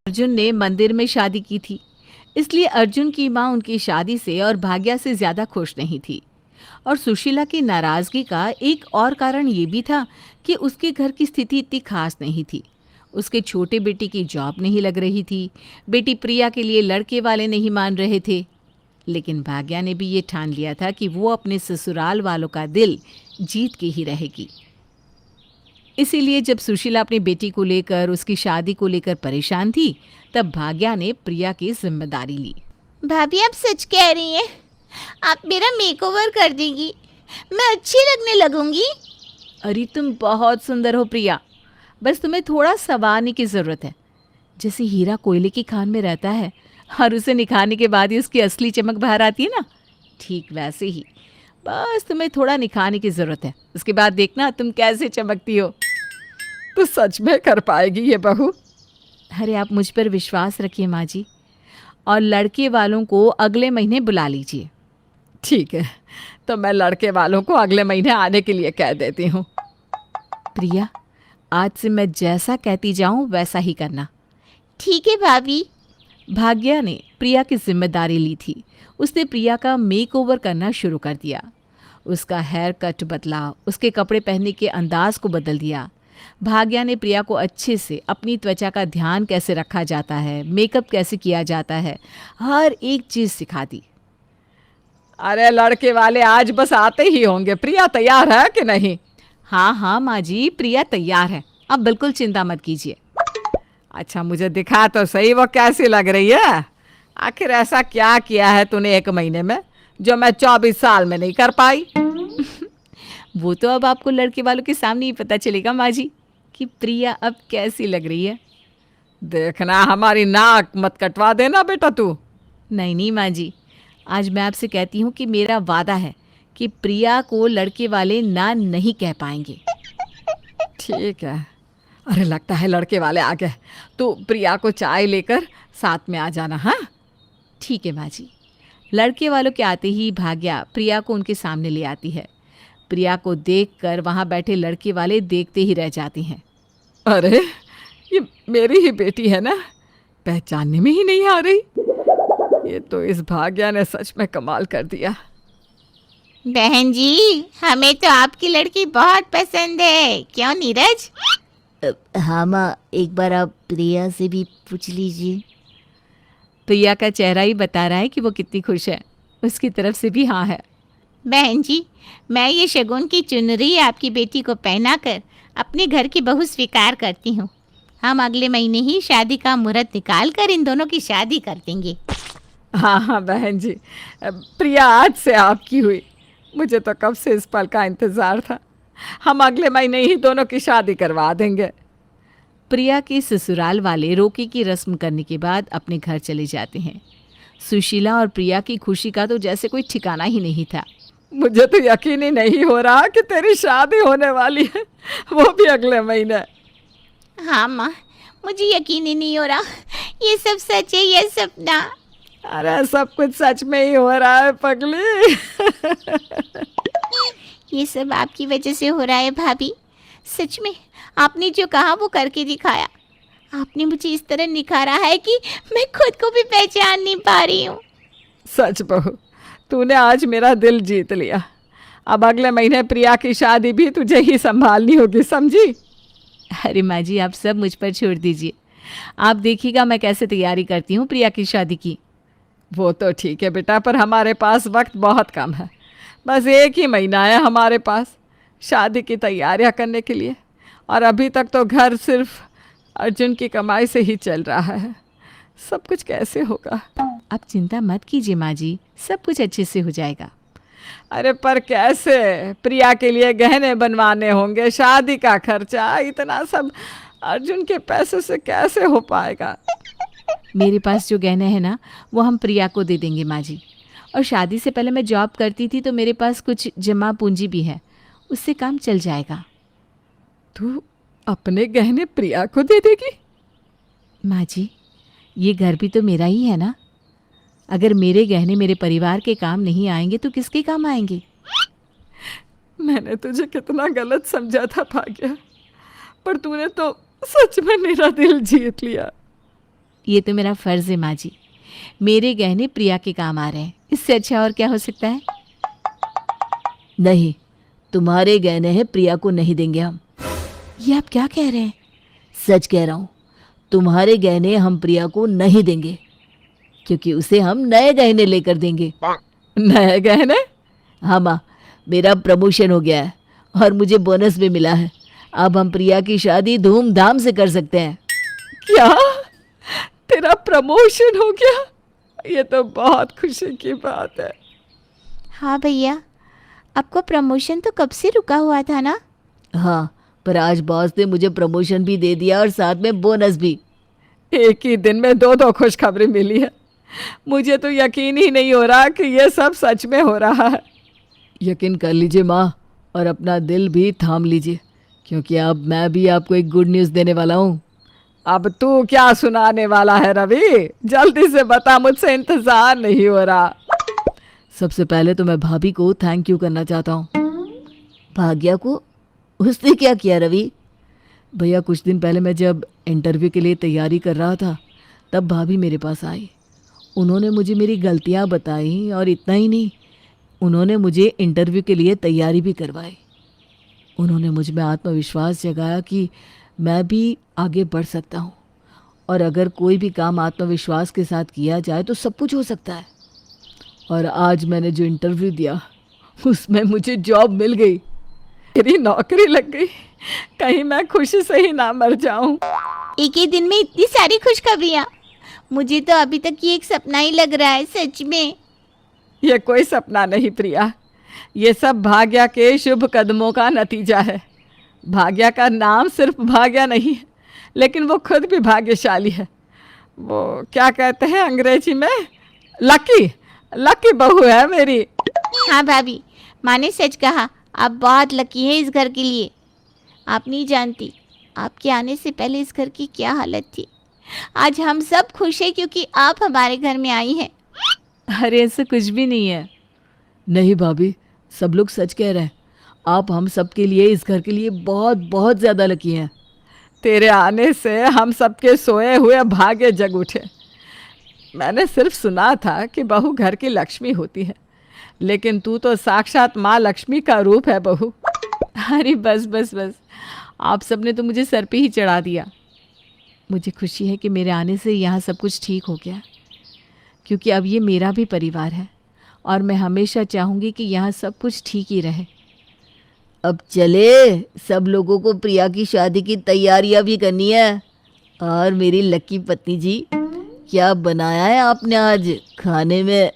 अर्जुन ने मंदिर में शादी की थी, इसलिए अर्जुन की माँ उनकी शादी से और भाग्या से ज़्यादा खुश नहीं थी। और सुशीला की नाराज़गी का एक और कारण ये भी था कि उसके घर की स्थिति इतनी खास नहीं थी। उसके छोटे बेटे की जॉब नहीं लग रही थी, बेटी प्रिया के लिए लड़के वाले नहीं मान रहे थे। लेकिन भाग्या ने भी ये ठान लिया था कि वो अपने ससुराल वालों का दिल जीत के ही रहेगी। इसीलिए जब सुशीला अपनी बेटी को लेकर, उसकी शादी को लेकर परेशान थी, तब भाग्या ने प्रिया की जिम्मेदारी ली। भाभी आप सच कह रही हैं? आप मेरा मेकओवर कर देंगी, मैं अच्छी लगने लगूंगी। अरे तुम बहुत सुंदर हो प्रिया, बस तुम्हें थोड़ा संवारने की ज़रूरत है। जैसे हीरा कोयले की खान में रहता है और उसे निखारने के बाद ही उसकी असली चमक बाहर आती है ना, ठीक वैसे ही बस तुम्हें थोड़ा निखारने की ज़रूरत है। उसके बाद देखना तुम कैसे चमकती हो। तो सच में कर पाएगी ये बहू? अरे आप मुझ पर विश्वास रखिए माँ जी, और लड़के वालों को अगले महीने बुला लीजिए। ठीक है, तो मैं लड़के वालों को अगले महीने आने के लिए कह देती हूँ। प्रिया, आज से मैं जैसा कहती जाऊँ वैसा ही करना। ठीक है भाभी। भाग्या ने प्रिया की जिम्मेदारी ली थी। उसने प्रिया का मेकओवर करना शुरू कर दिया। उसका हेयर कट बदला, उसके कपड़े पहनने के अंदाज को बदल दिया। भाग्या ने प्रिया को अच्छे से अपनी त्वचा का ध्यान कैसे रखा जाता है, मेकअप कैसे किया जाता है, हर एक चीज़ सिखा दी। अरे लड़के वाले आज बस आते ही होंगे। प्रिया तैयार है कि नहीं? हाँ हाँ माँ जी, प्रिया तैयार है, अब बिल्कुल चिंता मत कीजिए। अच्छा मुझे दिखा तो सही वो कैसी लग रही है। आखिर ऐसा क्या किया है तूने 1 महीने में जो मैं 24 साल में नहीं कर पाई? वो तो अब आपको लड़के वालों के सामने ही पता चलेगा माँ जी कि प्रिया अब कैसी लग रही है। देखना हमारी नाक मत कटवा देना बेटा तू। नहीं नहीं माँ जी, आज मैं आपसे कहती हूँ कि मेरा वादा है कि प्रिया को लड़के वाले ना नहीं कह पाएंगे। ठीक है। अरे लगता है लड़के वाले आ गए। तो प्रिया को चाय लेकर साथ में आ जाना। हाँ ठीक है माँ जी। लड़के वालों के आते ही भाग्या प्रिया को उनके सामने ले आती है। प्रिया को देखकर वहाँ बैठे लड़के वाले देखते ही रह जाते हैं। अरे ये मेरी ही बेटी है ना, पहचानने में ही नहीं आ रही। ये तो इस भाग्या ने सच में कमाल कर दिया। बहन जी, हमें तो आपकी लड़की बहुत पसंद है, क्यों नीरज? हाँ माँ, एक बार आप प्रिया से भी पूछ लीजिए। प्रिया का चेहरा ही बता रहा है कि वो कितनी खुश है। उसकी तरफ से भी हाँ है। बहन जी, मैं ये शगुन की चुनरी आपकी बेटी को पहनाकर अपने घर की बहू स्वीकार करती हूँ। हम अगले महीने ही शादी का मुहूर्त निकाल कर इन दोनों की शादी कर देंगे। हाँ हाँ बहन जी, प्रिया आज से आपकी हुई। मुझे तो कब से इस पल का इंतज़ार था। हम अगले महीने ही दोनों की शादी करवा देंगे। प्रिया के ससुराल वाले रोके की रस्म करने के बाद अपने घर चले जाते हैं। सुशीला और प्रिया की खुशी का तो जैसे कोई ठिकाना ही नहीं था। मुझे तो यकीन ही नहीं हो रहा कि तेरी शादी होने वाली है, वो भी अगले महीने। हाँ माँ, मुझे यकीन ही नहीं हो रहा, ये सब सच है या सपना? अरे सब कुछ सच में ही हो रहा है पगली। ये सब आपकी वजह से हो रहा है भाभी। सच में आपने जो कहा वो करके दिखाया। आपने मुझे इस तरह निखारा है कि मैं खुद को भी पहचान नहीं पा रही हूँ। सच बहू, तूने आज मेरा दिल जीत लिया। अब अगले महीने प्रिया की शादी भी तुझे ही संभालनी होगी, समझी? अरे माँ जी, आप सब मुझ पर छोड़ दीजिए। आप देखिएगा मैं कैसे तैयारी करती हूँ प्रिया की शादी की। वो तो ठीक है बेटा, पर हमारे पास वक्त बहुत कम है। बस 1 ही महीना है हमारे पास शादी की तैयारियां करने के लिए, और अभी तक तो घर सिर्फ अर्जुन की कमाई से ही चल रहा है। सब कुछ कैसे होगा? आप चिंता मत कीजिए माँ जी, सब कुछ अच्छे से हो जाएगा। अरे पर कैसे? प्रिया के लिए गहने बनवाने होंगे, शादी का खर्चा, इतना सब अर्जुन के पैसे से कैसे हो पाएगा? मेरे पास जो गहने हैं ना, वो हम प्रिया को दे देंगे माँ जी। और शादी से पहले मैं जॉब करती थी तो मेरे पास कुछ जमा पूंजी भी है, उससे काम चल जाएगा। तू अपने गहने प्रिया को दे देगी? माँ जी, ये घर भी तो मेरा ही है ना। अगर मेरे गहने मेरे परिवार के काम नहीं आएंगे तो किसके काम आएंगे? मैंने तुझे कितना गलत समझा था भाग्या, पर तूने तो सच में मेरा दिल जीत लिया। ये तो मेरा फर्ज है माँ जी। मेरे गहने प्रिया के काम आ रहे हैं, इससे अच्छा और क्या हो सकता है। नहीं, तुम्हारे गहने हैं प्रिया को नहीं देंगे हम। ये आप क्या कह रहे हैं? सच कह रहा हूँ, तुम्हारे गहने हम प्रिया को नहीं देंगे, क्योंकि उसे हम नए गहने लेकर देंगे। नए गहने? हाँ माँ, मेरा प्रमोशन हो गया है और मुझे बोनस भी मिला है। अब हम प्रिया की शादी धूमधाम से कर सकते हैं। क्या? तेरा प्रमोशन हो गया? ये तो बहुत खुशी की बात है। हाँ भैया, आपको प्रमोशन तो कब से रुका हुआ था ना। हाँ, पर आज बॉस ने मुझे प्रमोशन भी दे दिया और साथ में बोनस भी। एक ही दिन में दो दो खुशखबरी मिली है। मुझे तो यकीन ही नहीं हो रहा कि ये सब सच में हो रहा है। यकीन कर लीजिए माँ, और अपना दिल भी थाम लीजिए, क्योंकि अब मैं भी आपको एक गुड न्यूज़ देने वाला हूँ। अब तू क्या सुनाने वाला है रवि? जल्दी से बता, मुझसे इंतजार नहीं हो रहा। सबसे पहले तो मैं भाभी को थैंक यू करना चाहता हूँ। भाग्या को? उसने क्या किया रवि? भैया, कुछ दिन पहले मैं जब इंटरव्यू के लिए तैयारी कर रहा था, तब भाभी मेरे पास आई। उन्होंने मुझे मेरी गलतियाँ बताई, और इतना ही नहीं, उन्होंने मुझे इंटरव्यू के लिए तैयारी भी करवाई। उन्होंने मुझ में आत्मविश्वास जगाया कि मैं भी आगे बढ़ सकता हूँ, और अगर कोई भी काम आत्मविश्वास के साथ किया जाए तो सब कुछ हो सकता है। और आज मैंने जो इंटरव्यू दिया, उसमें मुझे जॉब मिल गई। मेरी नौकरी लग गई। कहीं मैं खुशी से ही ना मर जाऊं। एक ही दिन में इतनी सारी खुशखबरियाँ, मुझे तो अभी तक ये एक सपना ही लग रहा है सच में। ये कोई सपना नहीं प्रिया, ये सब भाग्या के शुभ कदमों का नतीजा है। भाग्या का नाम सिर्फ भाग्या नहीं है, लेकिन वो खुद भी भाग्यशाली है। वो क्या कहते हैं अंग्रेजी में, लकी। लकी बहू है मेरी। हाँ भाभी, माँ ने सच कहा, आप बहुत लकी हैं इस घर के लिए। आप नहीं जानती, आपके आने से पहले इस घर की क्या हालत थी। आज हम सब खुश हैं क्योंकि आप हमारे घर में आई हैं। अरे ऐसा कुछ भी नहीं है। नहीं भाभी, सब लोग सच कह रहे हैं। आप हम सब के लिए, इस घर के लिए बहुत बहुत ज़्यादा लकी हैं। तेरे आने से हम सबके सोए हुए भाग्य जग उठे। मैंने सिर्फ सुना था कि बहू घर की लक्ष्मी होती है, लेकिन तू तो साक्षात माँ लक्ष्मी का रूप है बहू। अरे बस बस बस, आप सबने तो मुझे सर पे ही चढ़ा दिया। मुझे खुशी है कि मेरे आने से यहाँ सब कुछ ठीक हो गया, क्योंकि अब ये मेरा भी परिवार है, और मैं हमेशा चाहूँगी कि यहाँ सब कुछ ठीक ही रहे। अब चले, सब लोगों को प्रिया की शादी की तैयारियां भी करनी है। और मेरी लकी पत्नी जी, क्या बनाया है आपने आज खाने में?